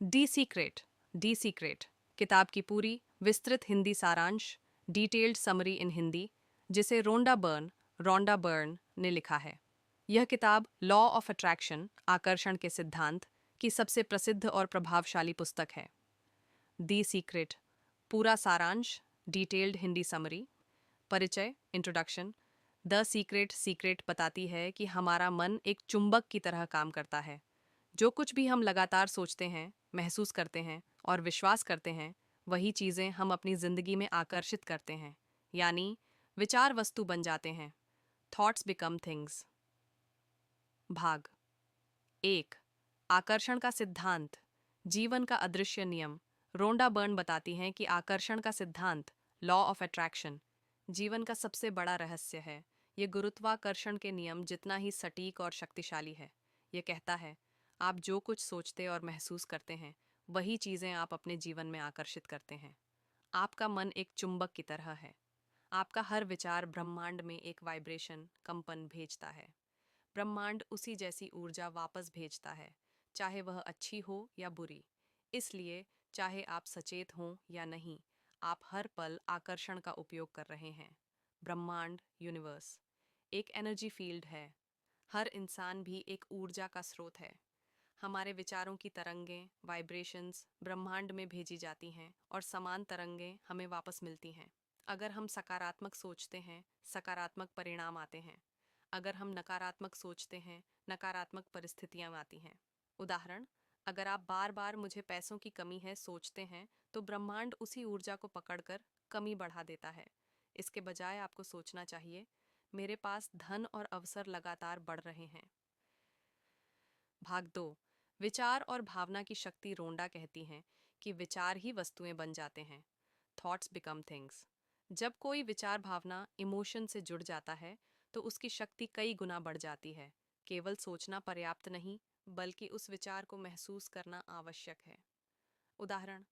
D secret किताब की पूरी विस्तृत हिंदी सारांश, डिटेल्ड समरी इन हिंदी, जिसे रोंडा बर्न ने लिखा है। यह किताब लॉ ऑफ अट्रैक्शन, आकर्षण के सिद्धांत की सबसे प्रसिद्ध और प्रभावशाली पुस्तक है। दी सीक्रेट पूरा सारांश, डिटेल्ड हिंदी समरी। परिचय, इंट्रोडक्शन। द सीक्रेट बताती है कि हमारा मन एक चुंबक की तरह काम करता है। जो कुछ भी हम लगातार सोचते हैं, महसूस करते हैं और विश्वास करते हैं, वही चीज़ें हम अपनी ज़िंदगी में आकर्षित करते हैं, यानी विचार वस्तु बन जाते हैं। Thoughts become things. भाग एक, आकर्षण का सिद्धांत, जीवन का अदृश्य नियम। रोंडा बर्न बताती हैं कि आकर्षण का सिद्धांत, लॉ ऑफ अट्रैक्शन, जीवन का सबसे बड़ा रहस्य है। ये गुरुत्वाकर्षण के नियम जितना ही सटीक और शक्तिशाली है। ये कहता है, आप जो कुछ सोचते और महसूस करते हैं, वही चीज़ें आप अपने जीवन में आकर्षित करते हैं। आपका मन एक चुंबक की तरह है। आपका हर विचार ब्रह्मांड में एक वाइब्रेशन, कंपन भेजता है। ब्रह्मांड उसी जैसी ऊर्जा वापस भेजता है, चाहे वह अच्छी हो या बुरी। इसलिए चाहे आप सचेत हों या नहीं, आप हर पल आकर्षण का उपयोग कर रहे हैं। ब्रह्मांड, यूनिवर्स, एक एनर्जी फील्ड है। हर इंसान भी एक ऊर्जा का स्रोत है। हमारे विचारों की तरंगें, वाइब्रेशंस ब्रह्मांड में भेजी जाती हैं और समान तरंगें हमें वापस मिलती हैं। अगर हम सकारात्मक सोचते हैं, सकारात्मक परिणाम आते हैं। अगर हम नकारात्मक सोचते हैं, नकारात्मक परिस्थितियां आती हैं। उदाहरण, अगर आप बार बार मुझे पैसों की कमी है सोचते हैं, तो ब्रह्मांड उसी ऊर्जा को पकड़कर कमी बढ़ा देता है। इसके बजाय आपको सोचना चाहिए, मेरे पास धन और अवसर लगातार बढ़ रहे हैं। भाग दो, विचार और भावना की शक्ति। रोंडा कहती हैं कि विचार ही वस्तुएं बन जाते हैं। Thoughts become things. जब कोई विचार भावना इमोशन से जुड़ जाता है, तो उसकी शक्ति कई गुना बढ़ जाती है। केवल सोचना पर्याप्त नहीं, बल्कि उस विचार को महसूस करना आवश्यक है। उदाहरण,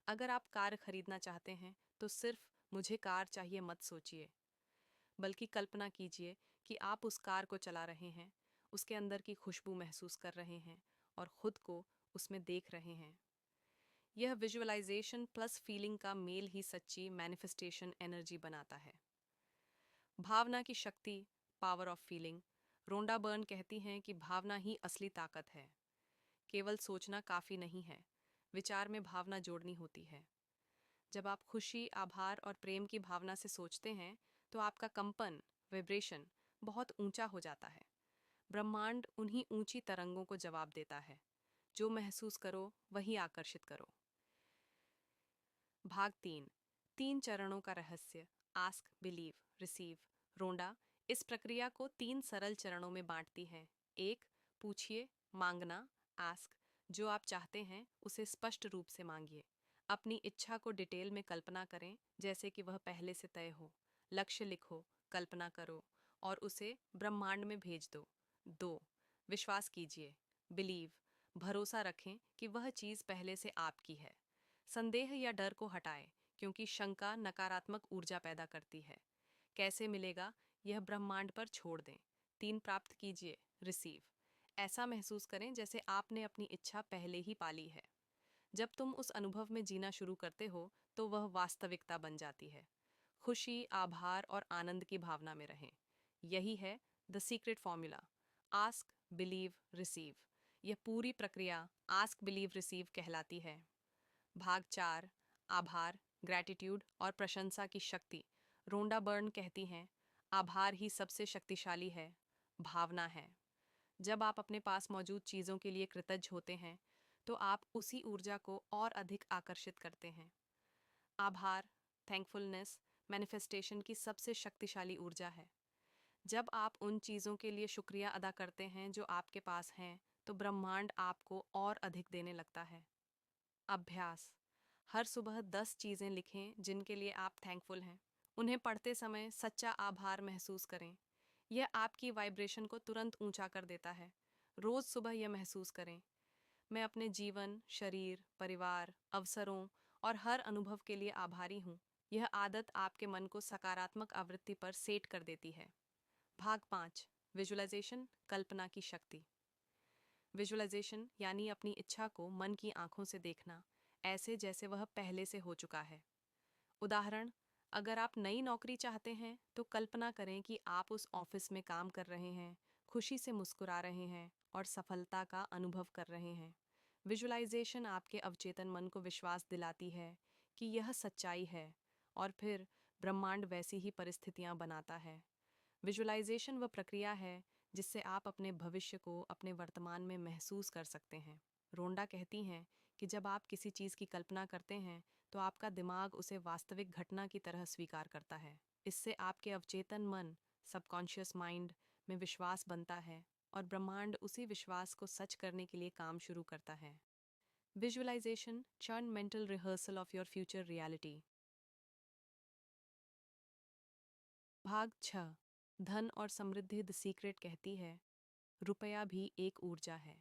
अगर आप कार खरीदना चाहते हैं, तो सिर्फ मुझे कार चाहिए मत सोचिए, बल्कि कल्पना कीजिए कि आप उस कार को चला रहे हैं, उसके अंदर की खुशबू महसूस कर रहे हैं और खुद को उसमें देख रहे हैं। यह विजुअलाइजेशन प्लस फीलिंग का मेल ही सच्ची मैनिफेस्टेशन एनर्जी बनाता है। भावना की शक्ति, power of feeling. Rhonda Byrne कहती हैं कि भावना ही असली ताकत है। केवल सोचना काफ़ी नहीं है, विचार में भावना जोड़नी होती है। जब आप खुशी, आभार और प्रेम की भावना से सोचते हैं, तो आपका कंपन, वाइब्रेशन बहुत ऊंचा हो जाता है। ब्रह्मांड उन्हीं ऊंची तरंगों को जवाब देता है। जो महसूस करो, वही आकर्षित करो। भाग तीन, तीन चरणों का रहस्य। Ask, believe, receive. रोंडा इस प्रक्रिया को तीन सरल चरणों में बांटती है। एक, पूछिए, मांगना, आस्क। जो आप चाहते हैं उसे स्पष्ट रूप से मांगिए। अपनी इच्छा को डिटेल में कल्पना करें, जैसे कि वह पहले से तय हो। लक्ष्य लिखो, कल्पना करो और उसे ब्रह्मांड में भेज दो। दो, विश्वास कीजिए, बिलीव। भरोसा रखें कि वह चीज़ पहले से आपकी है। संदेह या डर को हटाएं, क्योंकि शंका नकारात्मक ऊर्जा पैदा करती है। कैसे मिलेगा, यह ब्रह्मांड पर छोड़ दें। तीन, प्राप्त कीजिए, रिसीव। ऐसा महसूस करें जैसे आपने अपनी इच्छा पहले ही पाली है। जब तुम उस अनुभव में जीना शुरू करते हो, तो वह वास्तविकता बन जाती है। खुशी, आभार और आनंद की भावना में रहें। यही है the secret formula. Ask, believe, receive. यह पूरी प्रक्रिया आस्क, बिलीव, रिसीव कहलाती है। भाग चार, आभार, ग्रैटिट्यूड और प्रशंसा की शक्ति। रोंडा बर्न कहती हैं, आभार ही सबसे शक्तिशाली है, भावना है। जब आप अपने पास मौजूद चीज़ों के लिए कृतज्ञ होते हैं, तो आप उसी ऊर्जा को और अधिक आकर्षित करते हैं। आभार, थैंकफुलनेस, मैनिफेस्टेशन की सबसे शक्तिशाली ऊर्जा है। जब आप उन चीज़ों के लिए शुक्रिया अदा करते हैं जो आपके पास हैं, तो ब्रह्मांड आपको और अधिक देने लगता है। अभ्यास, हर सुबह 10 चीज़ें लिखें जिनके लिए आप थैंकफुल हैं। उन्हें पढ़ते समय सच्चा आभार महसूस करें। यह आपकी वाइब्रेशन को तुरंत ऊंचा कर देता है। रोज़ सुबह यह महसूस करें, मैं अपने जीवन, शरीर, परिवार, अवसरों और हर अनुभव के लिए आभारी हूँ। यह आदत आपके मन को सकारात्मक आवृत्ति पर सेट कर देती है। भाग पाँच, विजुअलाइजेशन, कल्पना की शक्ति। विजुअलाइजेशन यानी अपनी इच्छा को मन की आंखों से देखना, ऐसे जैसे वह पहले से हो चुका है। उदाहरण, अगर आप नई नौकरी चाहते हैं तो कल्पना करें कि आप उस ऑफिस में काम कर रहे हैं, खुशी से मुस्कुरा रहे हैं और सफलता का अनुभव कर रहे हैं। विजुअलाइजेशन आपके अवचेतन मन को विश्वास दिलाती है कि यह सच्चाई है, और फिर ब्रह्मांड वैसी ही परिस्थितियां बनाता है। विजुअलाइजेशन वह प्रक्रिया है जिससे आप अपने भविष्य को अपने वर्तमान में महसूस कर सकते हैं। रोंडा कहती हैं कि जब आप किसी चीज़ की कल्पना करते हैं तो आपका दिमाग उसे वास्तविक घटना की तरह स्वीकार करता है। इससे आपके अवचेतन मन, सबकॉन्शियस माइंड में विश्वास बनता है, और ब्रह्मांड उसी विश्वास को सच करने के लिए काम शुरू करता है। विजुअलाइजेशन चर्न mental rehearsal of your future reality. भाग 6। धन और समृद्धि द सीक्रेट कहती है, रुपया भी एक ऊर्जा है।